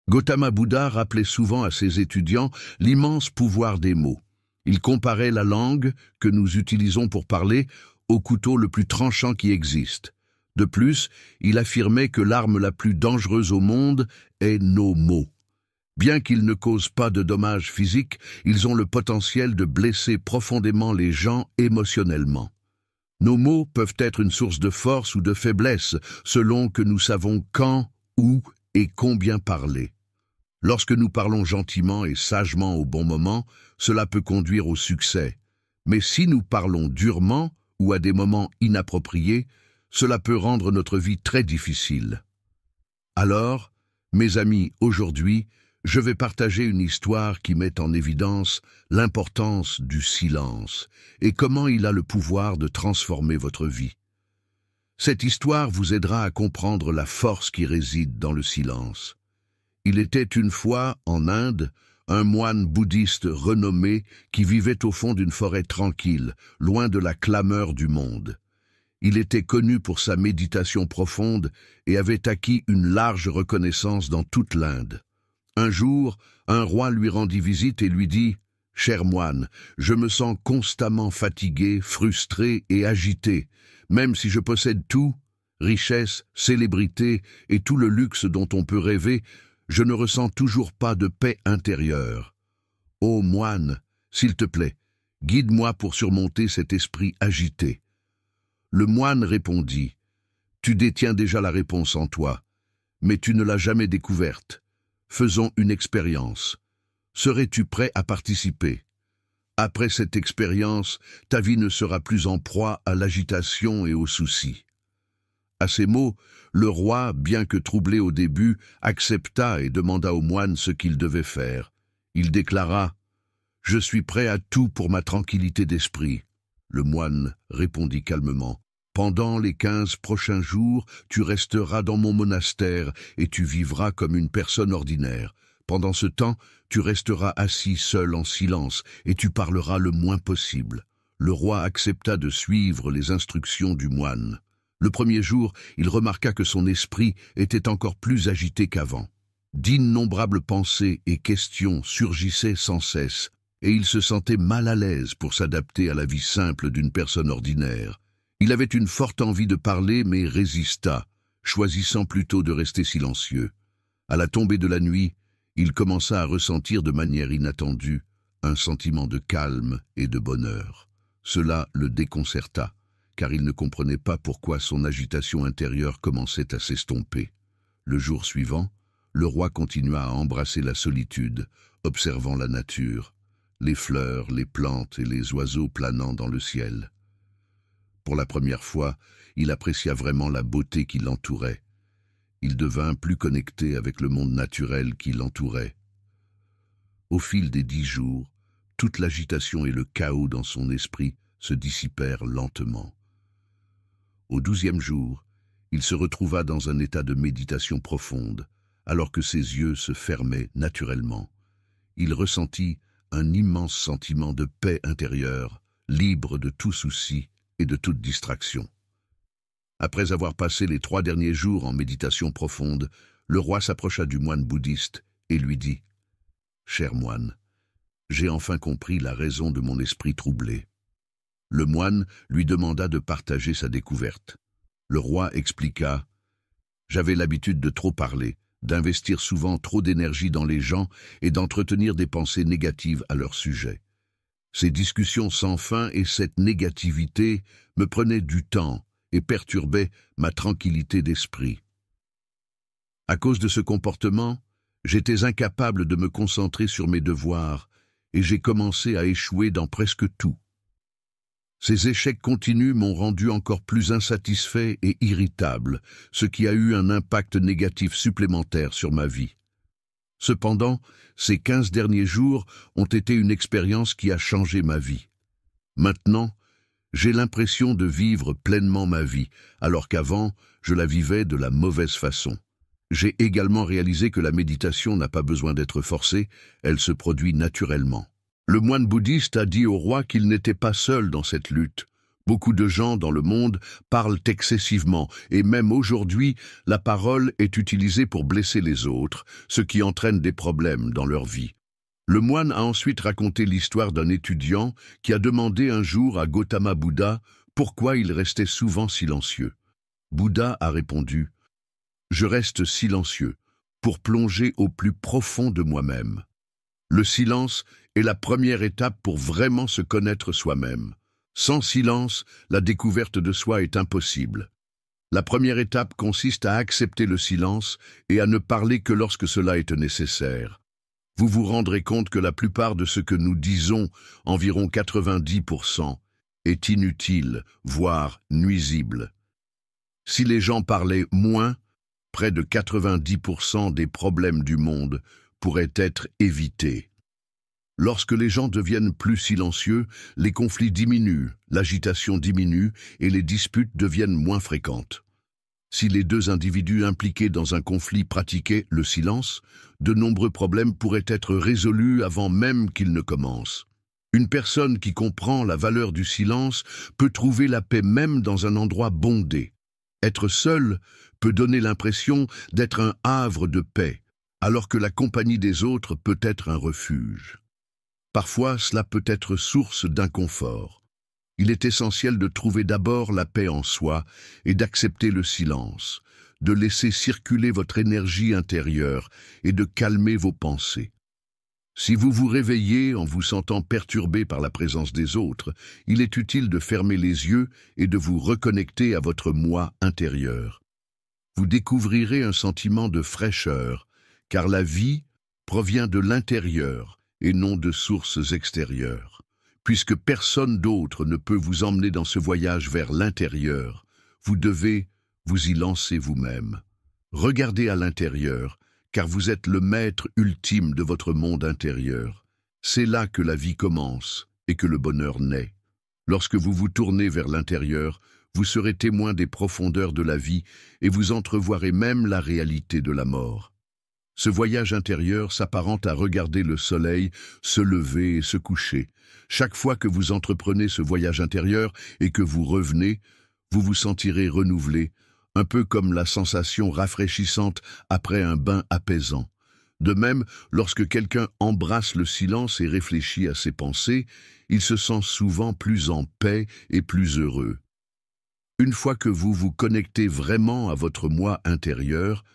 Gautama Bouddha rappelait souvent à ses étudiants l'immense pouvoir des mots. Il comparait la langue que nous utilisons pour parler au couteau le plus tranchant qui existe. De plus, il affirmait que l'arme la plus dangereuse au monde est nos mots. Bien qu'ils ne causent pas de dommages physiques, ils ont le potentiel de blesser profondément les gens émotionnellement. Nos mots peuvent être une source de force ou de faiblesse, selon que nous savons quand, où et combien parler. Lorsque nous parlons gentiment et sagement au bon moment, cela peut conduire au succès. Mais si nous parlons durement ou à des moments inappropriés, cela peut rendre notre vie très difficile. Alors, mes amis, aujourd'hui, je vais partager une histoire qui met en évidence l'importance du silence et comment il a le pouvoir de transformer votre vie. Cette histoire vous aidera à comprendre la force qui réside dans le silence. Il était une fois, en Inde, un moine bouddhiste renommé qui vivait au fond d'une forêt tranquille, loin de la clameur du monde. Il était connu pour sa méditation profonde et avait acquis une large reconnaissance dans toute l'Inde. Un jour, un roi lui rendit visite et lui dit « Cher moine, je me sens constamment fatigué, frustré et agité. Même si je possède tout, richesse, célébrité et tout le luxe dont on peut rêver, je ne ressens toujours pas de paix intérieure. Ô moine, s'il te plaît, guide-moi pour surmonter cet esprit agité. » Le moine répondit « Tu détiens déjà la réponse en toi, mais tu ne l'as jamais découverte. Faisons une expérience. Serais-tu prêt à participer? Après cette expérience, ta vie ne sera plus en proie à l'agitation et aux soucis. » À ces mots, le roi, bien que troublé au début, accepta et demanda au moine ce qu'il devait faire. Il déclara « Je suis prêt à tout pour ma tranquillité d'esprit. » Le moine répondit calmement « Pendant les 15 prochains jours, tu resteras dans mon monastère et tu vivras comme une personne ordinaire. Pendant ce temps, tu resteras assis seul en silence et tu parleras le moins possible. » Le roi accepta de suivre les instructions du moine. Le premier jour, il remarqua que son esprit était encore plus agité qu'avant. D'innombrables pensées et questions surgissaient sans cesse, et il se sentait mal à l'aise pour s'adapter à la vie simple d'une personne ordinaire. Il avait une forte envie de parler, mais résista, choisissant plutôt de rester silencieux. À la tombée de la nuit, il commença à ressentir de manière inattendue un sentiment de calme et de bonheur. Cela le déconcerta, car il ne comprenait pas pourquoi son agitation intérieure commençait à s'estomper. Le jour suivant, le roi continua à embrasser la solitude, observant la nature, les fleurs, les plantes et les oiseaux planant dans le ciel. Pour la première fois, il apprécia vraiment la beauté qui l'entourait. Il devint plus connecté avec le monde naturel qui l'entourait. Au fil des 10 jours, toute l'agitation et le chaos dans son esprit se dissipèrent lentement. Au 12e jour, il se retrouva dans un état de méditation profonde, alors que ses yeux se fermaient naturellement. Il ressentit un immense sentiment de paix intérieure, libre de tout souci et de toute distraction. Après avoir passé les 3 derniers jours en méditation profonde, le roi s'approcha du moine bouddhiste et lui dit « Cher moine, j'ai enfin compris la raison de mon esprit troublé. » Le moine lui demanda de partager sa découverte. Le roi expliqua « J'avais l'habitude de trop parler, d'investir souvent trop d'énergie dans les gens et d'entretenir des pensées négatives à leur sujet. Ces discussions sans fin et cette négativité me prenaient du temps et perturbaient ma tranquillité d'esprit. À cause de ce comportement, j'étais incapable de me concentrer sur mes devoirs et j'ai commencé à échouer dans presque tout. Ces échecs continus m'ont rendu encore plus insatisfait et irritable, ce qui a eu un impact négatif supplémentaire sur ma vie. Cependant, ces 15 derniers jours ont été une expérience qui a changé ma vie. Maintenant, j'ai l'impression de vivre pleinement ma vie, alors qu'avant, je la vivais de la mauvaise façon. J'ai également réalisé que la méditation n'a pas besoin d'être forcée, elle se produit naturellement. Le moine bouddhiste a dit au roi qu'il n'était pas seul dans cette lutte. Beaucoup de gens dans le monde parlent excessivement, et même aujourd'hui, la parole est utilisée pour blesser les autres, ce qui entraîne des problèmes dans leur vie. Le moine a ensuite raconté l'histoire d'un étudiant qui a demandé un jour à Gautama Bouddha pourquoi il restait souvent silencieux. Bouddha a répondu « Je reste silencieux pour plonger au plus profond de moi-même. Le silence est la première étape pour vraiment se connaître soi-même. Sans silence, la découverte de soi est impossible. La première étape consiste à accepter le silence et à ne parler que lorsque cela est nécessaire. Vous vous rendrez compte que la plupart de ce que nous disons, environ 90%, est inutile, voire nuisible. Si les gens parlaient moins, près de 90% des problèmes du monde pourraient être évités. Lorsque les gens deviennent plus silencieux, les conflits diminuent, l'agitation diminue et les disputes deviennent moins fréquentes. Si les deux individus impliqués dans un conflit pratiquaient le silence, de nombreux problèmes pourraient être résolus avant même qu'ils ne commencent. Une personne qui comprend la valeur du silence peut trouver la paix même dans un endroit bondé. Être seul peut donner l'impression d'être un havre de paix, alors que la compagnie des autres peut être un refuge. Parfois, cela peut être source d'inconfort. Il est essentiel de trouver d'abord la paix en soi et d'accepter le silence, de laisser circuler votre énergie intérieure et de calmer vos pensées. Si vous vous réveillez en vous sentant perturbé par la présence des autres, il est utile de fermer les yeux et de vous reconnecter à votre moi intérieur. Vous découvrirez un sentiment de fraîcheur, car la vie provient de l'intérieur et non de sources extérieures. Puisque personne d'autre ne peut vous emmener dans ce voyage vers l'intérieur, vous devez vous y lancer vous-même. Regardez à l'intérieur, car vous êtes le maître ultime de votre monde intérieur. C'est là que la vie commence et que le bonheur naît. Lorsque vous vous tournez vers l'intérieur, vous serez témoin des profondeurs de la vie et vous entrevoirez même la réalité de la mort. Ce voyage intérieur s'apparente à regarder le soleil se lever et se coucher. Chaque fois que vous entreprenez ce voyage intérieur et que vous revenez, vous vous sentirez renouvelé, un peu comme la sensation rafraîchissante après un bain apaisant. De même, lorsque quelqu'un embrasse le silence et réfléchit à ses pensées, il se sent souvent plus en paix et plus heureux. Une fois que vous vous connectez vraiment à votre moi intérieur,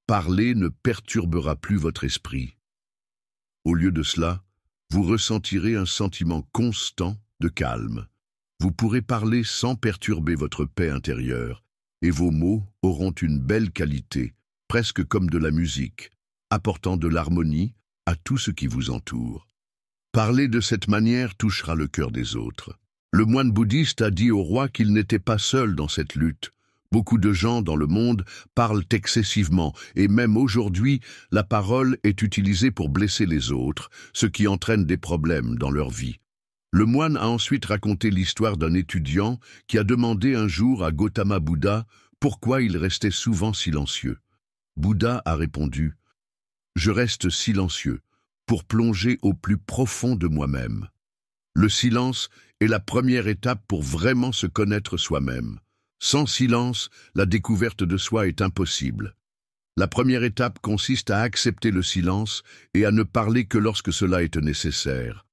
parler ne perturbera plus votre esprit. Au lieu de cela, vous ressentirez un sentiment constant de calme. Vous pourrez parler sans perturber votre paix intérieure, et vos mots auront une belle qualité, presque comme de la musique, apportant de l'harmonie à tout ce qui vous entoure. Parler de cette manière touchera le cœur des autres. Le moine bouddhiste a dit au roi qu'il n'était pas seul dans cette lutte. Beaucoup de gens dans le monde parlent excessivement, et même aujourd'hui, la parole est utilisée pour blesser les autres, ce qui entraîne des problèmes dans leur vie. Le moine a ensuite raconté l'histoire d'un étudiant qui a demandé un jour à Gautama Bouddha pourquoi il restait souvent silencieux. Bouddha a répondu « Je reste silencieux pour plonger au plus profond de moi-même. Le silence est la première étape pour vraiment se connaître soi-même. Sans silence, la découverte de soi est impossible. La première étape consiste à accepter le silence et à ne parler que lorsque cela est nécessaire.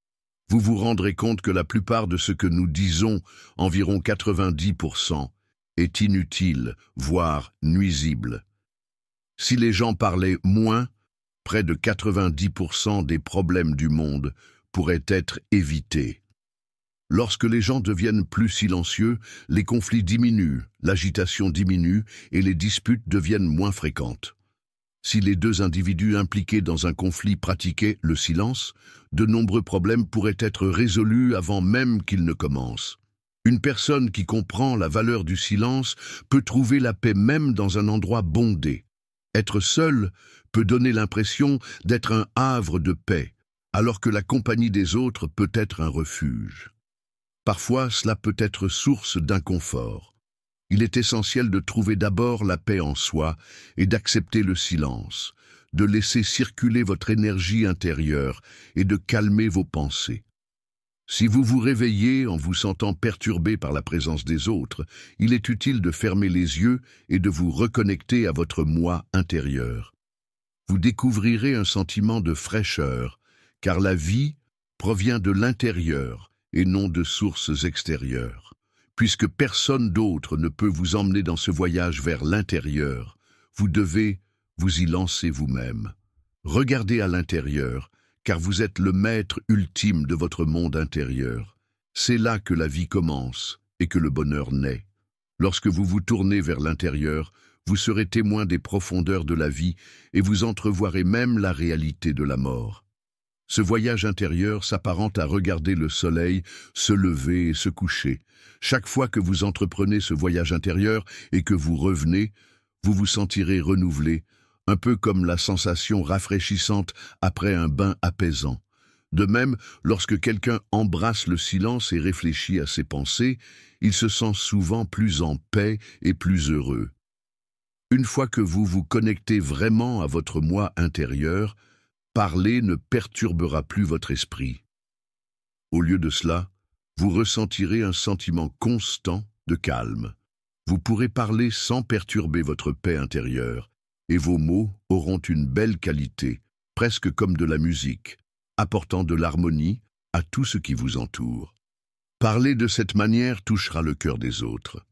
Vous vous rendrez compte que la plupart de ce que nous disons, environ 90%, est inutile, voire nuisible. Si les gens parlaient moins, près de 90% des problèmes du monde pourraient être évités. Lorsque les gens deviennent plus silencieux, les conflits diminuent, l'agitation diminue et les disputes deviennent moins fréquentes. Si les deux individus impliqués dans un conflit pratiquaient le silence, de nombreux problèmes pourraient être résolus avant même qu'ils ne commencent. Une personne qui comprend la valeur du silence peut trouver la paix même dans un endroit bondé. Être seul peut donner l'impression d'être un havre de paix, alors que la compagnie des autres peut être un refuge. Parfois, cela peut être source d'inconfort. Il est essentiel de trouver d'abord la paix en soi et d'accepter le silence, de laisser circuler votre énergie intérieure et de calmer vos pensées. Si vous vous réveillez en vous sentant perturbé par la présence des autres, il est utile de fermer les yeux et de vous reconnecter à votre moi intérieur. Vous découvrirez un sentiment de fraîcheur, car la vie provient de l'intérieur et non de sources extérieures. Puisque personne d'autre ne peut vous emmener dans ce voyage vers l'intérieur, vous devez vous y lancer vous-même. Regardez à l'intérieur, car vous êtes le maître ultime de votre monde intérieur. C'est là que la vie commence et que le bonheur naît. Lorsque vous vous tournez vers l'intérieur, vous serez témoin des profondeurs de la vie et vous entrevoirez même la réalité de la mort. Ce voyage intérieur s'apparente à regarder le soleil se lever et se coucher. Chaque fois que vous entreprenez ce voyage intérieur et que vous revenez, vous vous sentirez renouvelé, un peu comme la sensation rafraîchissante après un bain apaisant. De même, lorsque quelqu'un embrasse le silence et réfléchit à ses pensées, il se sent souvent plus en paix et plus heureux. Une fois que vous vous connectez vraiment à votre moi intérieur, parler ne perturbera plus votre esprit. Au lieu de cela, vous ressentirez un sentiment constant de calme. Vous pourrez parler sans perturber votre paix intérieure, et vos mots auront une belle qualité, presque comme de la musique, apportant de l'harmonie à tout ce qui vous entoure. Parler de cette manière touchera le cœur des autres.